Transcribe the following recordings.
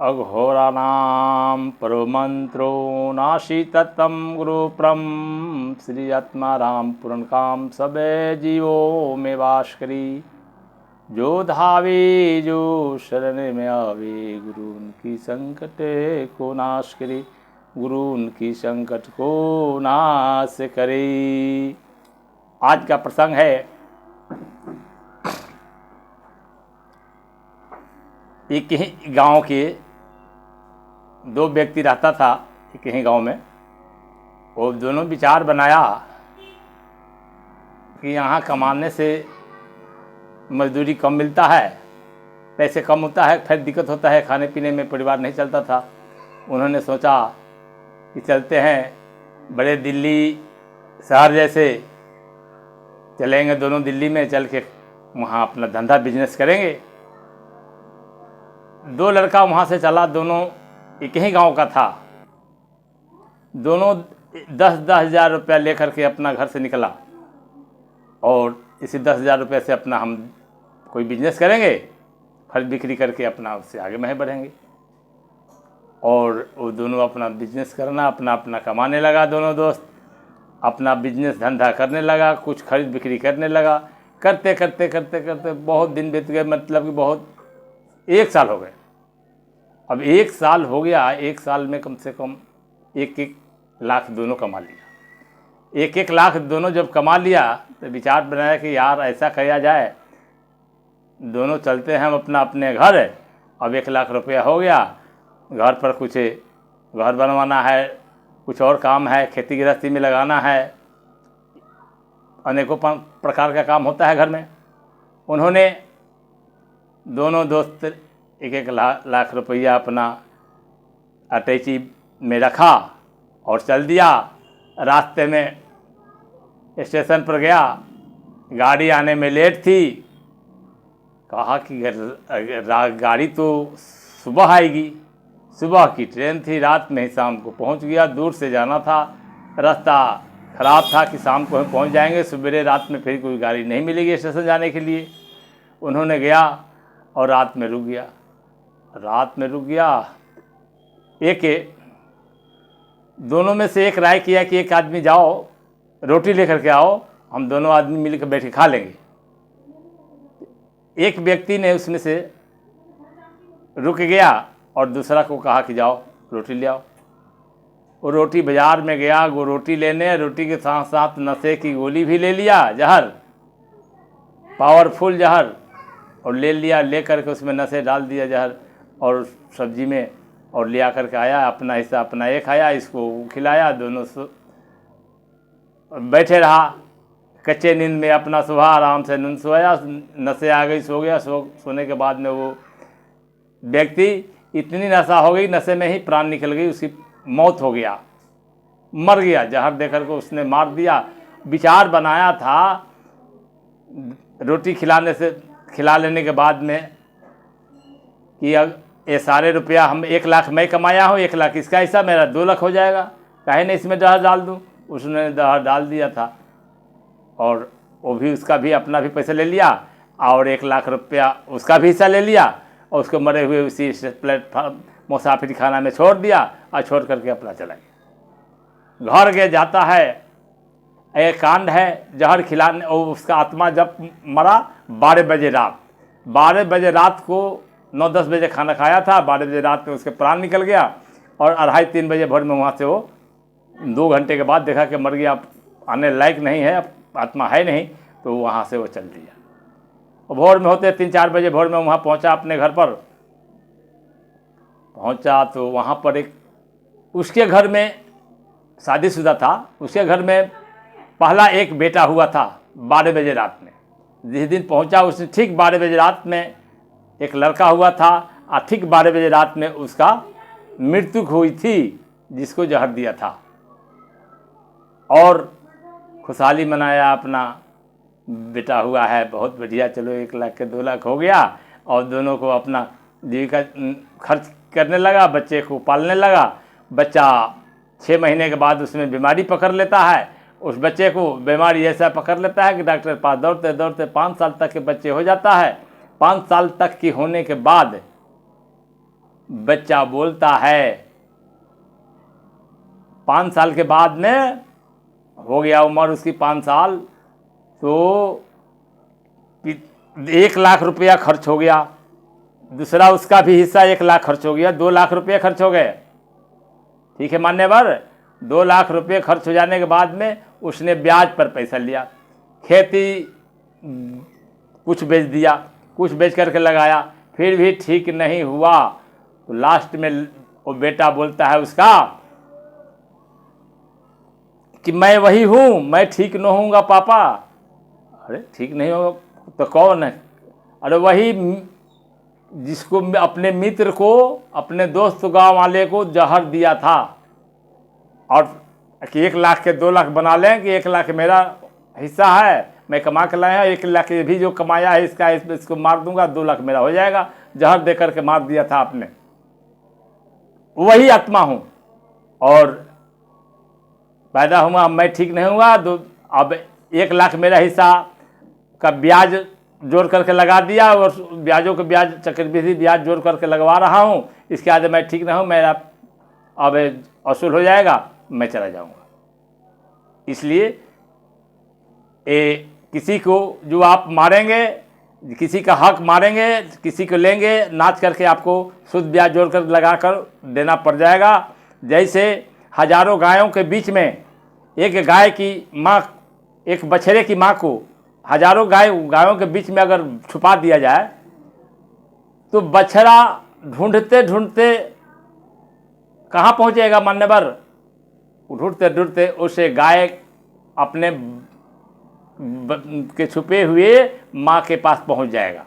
अघोराणां परमंत्रो नाशिततं गुरुप्रम श्री आत्माराम पूर्णकाम सबे जीवों में वास करी। जो धावे जो शरण में आवे गुरु उनकी संकट को नाश करे, गुरु उनकी संकट को नाश करे। आज का प्रसंग है एक ही गांव के दो व्यक्ति रहता था एक ही गांव में। वो दोनों विचार बनाया कि यहाँ कमाने से मजदूरी कम मिलता है, पैसे कम होता है, फिर दिक्कत होता है, खाने पीने में परिवार नहीं चलता था। उन्होंने सोचा कि चलते हैं बड़े दिल्ली शहर जैसे चलेंगे, दोनों दिल्ली में चल के वहाँ अपना धंधा बिजनेस करेंगे। दो लड़का वहाँ से चला, दोनों एक ही गांव का था। दोनों 10-10 हज़ार रुपया लेकर के अपना घर से निकला और इसी 10 हज़ार रुपये से अपना हम कोई बिजनेस करेंगे, फल बिक्री करके अपना उससे आगे में बढ़ेंगे। और वो दोनों अपना बिजनेस करना, अपना अपना कमाने लगा। दोनों दोस्त अपना बिजनेस धंधा करने लगा, कुछ खरीद बिक्री करने लगा। करते करते करते करते बहुत दिन बीत गए, मतलब कि बहुत 1 साल हो गए। अब 1 साल हो गया, 1 साल में कम से कम 1-1 लाख दोनों कमा लिया। 1-1 लाख दोनों जब कमा लिया तो विचार बनाया कि यार ऐसा किया जाए, दोनों चलते हैं हम अपना अपने घर। अब 1 लाख रुपया हो गया, घर पर कुछ घर बनवाना है, कुछ और काम है, खेती गृहस्थी में लगाना है, अनेकों प्रकार का काम होता है घर में। उन्होंने दोनों दोस्त 1-1 लाख रुपया अपना अटैची में रखा और चल दिया। रास्ते में स्टेशन पर गया, गाड़ी आने में लेट थी। कहा कि गाड़ी तो सुबह आएगी, सुबह की ट्रेन थी, रात में ही शाम को पहुंच गया। दूर से जाना था, रास्ता ख़राब था कि शाम को हम पहुंच जाएंगे, सवेरे रात में फिर कोई गाड़ी नहीं मिलेगी स्टेशन जाने के लिए। उन्होंने गया और रात में रुक गया। दोनों में से एक राय किया कि एक आदमी जाओ रोटी लेकर के आओ, हम दोनों आदमी मिलकर बैठ के खा लेंगे। एक व्यक्ति ने उसमें से रुक गया और दूसरा को कहा कि जाओ रोटी ले आओ। वो रोटी बाज़ार में गया, वो रोटी लेने, रोटी के साथ साथ नशे की गोली भी ले लिया, जहर, पावरफुल जहर, और ले लिया। ले करके उसमें नशे डाल दिया जहर और सब्जी में, और ले आकर के आया। अपना हिस्सा अपना एक खाया, इसको खिलाया। दोनों बैठे रहा कच्चे नींद में, अपना सुबह आराम से नींद सोया, नशे आ गई, सो गया। सोने के बाद में वो व्यक्ति इतनी नशा हो गई, नशे में ही प्राण निकल गई, उसकी मौत हो गया, मर गया। जहर देकर को उसने मार दिया। विचार बनाया था रोटी खिला लेने के बाद में कि अब ये सारे रुपया हम 1 लाख मैं कमाया हूँ, 1 लाख इसका हिस्सा, मेरा 2 लाख हो जाएगा, काहे नहीं इसमें जहर डाल दूँ। उसने जहर डाल दिया था और वो भी, उसका भी अपना भी पैसा ले लिया और 1 लाख रुपया उसका भी हिस्सा ले लिया और उसको मरे हुए उसी प्लेटफार्म मुसाफिर खाना में छोड़ दिया और छोड़ करके अपना चला गया। घर के जाता है, एक कांड है जहर खिलाने, और उसका आत्मा जब मरा 12 बजे रात, 12 बजे रात को 9-10 बजे खाना खाया था, 12 बजे रात में उसके प्राण निकल गया। और 2:30-3 बजे भोर में वहाँ से वो 2 घंटे के बाद देखा कि मर गया, आने लायक नहीं है, आत्मा है नहीं, तो वहाँ से वो चल दिया। और भोर में होते 3-4 बजे भोर में वहाँ पहुँचा, अपने घर पर पहुँचा तो वहाँ पर एक, उसके घर में शादीशुदा था, उसके घर में पहला एक बेटा हुआ था 12 बजे रात में। जिस दिन पहुँचा उसने ठीक 12 बजे रात में एक लड़का हुआ था और ठीक 12 बजे रात में उसका मृत्यु हुई थी, जिसको जहर दिया था। और खुशहाली मनाया, अपना बेटा हुआ है, बहुत बढ़िया, चलो 1 लाख के 2 लाख हो गया। और दोनों को अपना जीविका खर्च करने लगा, बच्चे को पालने लगा। बच्चा 6 महीने के बाद उसमें बीमारी पकड़ लेता है। उस बच्चे को बीमारी ऐसा पकड़ लेता है कि डॉक्टर के पास दौड़ते दौड़ते 5 साल तक के बच्चे हो जाता है। 5 साल तक की होने के बाद बच्चा बोलता है 5 साल के बाद में, हो गया उम्र उसकी 5 साल, तो 1 लाख रुपया खर्च हो गया, दूसरा उसका भी हिस्सा 1 लाख खर्च हो गया, 2 लाख रुपये खर्च हो गए। ठीक है मान्यवर, 2 लाख रुपये खर्च हो जाने के बाद में उसने ब्याज पर पैसा लिया, खेती कुछ बेच दिया, कुछ बेच करके लगाया, फिर भी ठीक नहीं हुआ, तो लास्ट में वो बेटा बोलता है उसका कि मैं वही हूँ, मैं ठीक न होऊंगा पापा। अरे ठीक नहीं होगा तो कौन है? अरे वही जिसको अपने मित्र को, अपने दोस्त गांव वाले को जहर दिया था, और कि 1 लाख के 2 लाख बना लें कि 1 लाख मेरा हिस्सा है, मैं कमा के लाया, 1 लाख भी जो कमाया है इसका, इसको मार दूंगा, 2 लाख मेरा हो जाएगा। जहर दे करके मार दिया था आपने। वही आत्मा हूँ और पैदा हुआ, मैं ठीक नहीं हुआ, तो अब 1 लाख मेरा हिस्सा का ब्याज जोड़ करके लगा दिया, और ब्याजों के ब्याज, चक्रवृद्धि ब्याज जोड़ करके लगवा रहा हूँ। इसके बाद मैं ठीक नहीं हूँ, मेरा अब वसूल हो जाएगा, मैं चला जाऊँगा। इसलिए किसी को जो आप मारेंगे, किसी का हक मारेंगे, किसी को लेंगे, नाच करके आपको शुद्ध ब्याज जोड़ कर लगा कर देना पड़ जाएगा। जैसे हजारों गायों के बीच में एक गाय की माँ, एक बछड़े की माँ को हजारों गायों के बीच में अगर छुपा दिया जाए, तो बछड़ा ढूंढते ढूंढते कहाँ पहुँचेगा मान्यवर? ढूंढते ढूंढते उसे गाय अपने के छुपे हुए माँ के पास पहुँच जाएगा।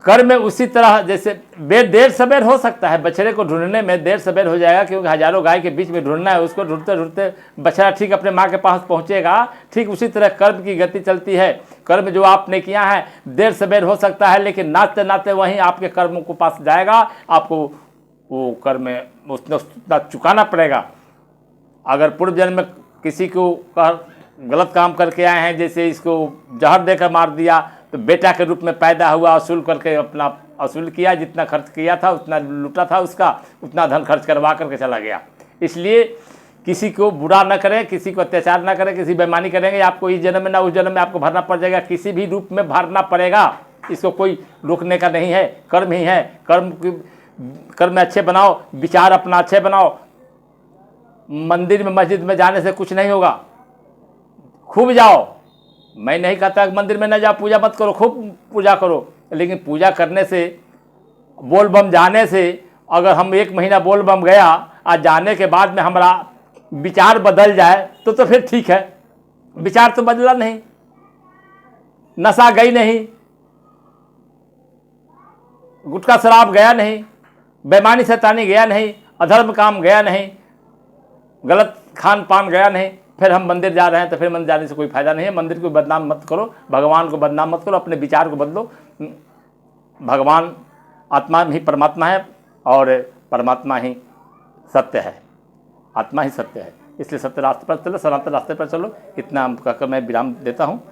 कर्म में उसी तरह, जैसे देर सवेर हो सकता है, बछड़े को ढूंढने में देर सवेर हो जाएगा, क्योंकि हजारों गाय के बीच में ढूंढना है, उसको ढूंढते ढूंढते बछड़ा ठीक अपने माँ के पास पहुँचेगा। ठीक उसी तरह कर्म की गति चलती है। कर्म जो आपने किया है देर सवेर हो सकता है, लेकिन नाचते नाचते वहीं आपके कर्मों को पास जाएगा। आपको वो कर्म उतना चुकाना पड़ेगा। अगर पूर्व जन्म में किसी को गलत काम करके आए हैं, जैसे इसको जहर देकर मार दिया, तो बेटा के रूप में पैदा हुआ, वसूल करके अपना वसूल किया, जितना खर्च किया था उतना लूटा था उसका, उतना धन खर्च करवा करके चला गया। इसलिए किसी को बुरा न करें, किसी को अत्याचार न करें, किसी बेईमानी करेंगे आपको इस जन्म में ना उस जन्म में आपको भरना पड़ जाएगा, किसी भी रूप में भरना पड़ेगा। इसको कोई रोकने का नहीं है, कर्म ही है। कर्म अच्छे बनाओ, विचार अपना अच्छे बनाओ। मंदिर में मस्जिद में जाने से कुछ नहीं होगा, खूब जाओ। मैं नहीं कहता कि मंदिर में न जाओ, पूजा मत करो, खूब पूजा करो, लेकिन पूजा करने से, बोल बम जाने से, अगर हम 1 महीना बोल बम गया और जाने के बाद में हमारा विचार बदल जाए तो फिर ठीक है। विचार तो बदला नहीं, नशा गई नहीं, गुटखा शराब गया नहीं, बेईमानी शैतानी गया नहीं, अधर्म काम गया नहीं, गलत खान पान गया नहीं, फिर हम मंदिर जा रहे हैं तो फिर मंदिर जाने से कोई फायदा नहीं है। मंदिर को बदनाम मत करो, भगवान को बदनाम मत करो, अपने विचार को बदलो। भगवान आत्मा ही परमात्मा है और परमात्मा ही सत्य है, आत्मा ही सत्य है। इसलिए सत्य रास्ते पर चलो, सनातन रास्ते पर चलो। इतना कहकर मैं विराम देता हूँ।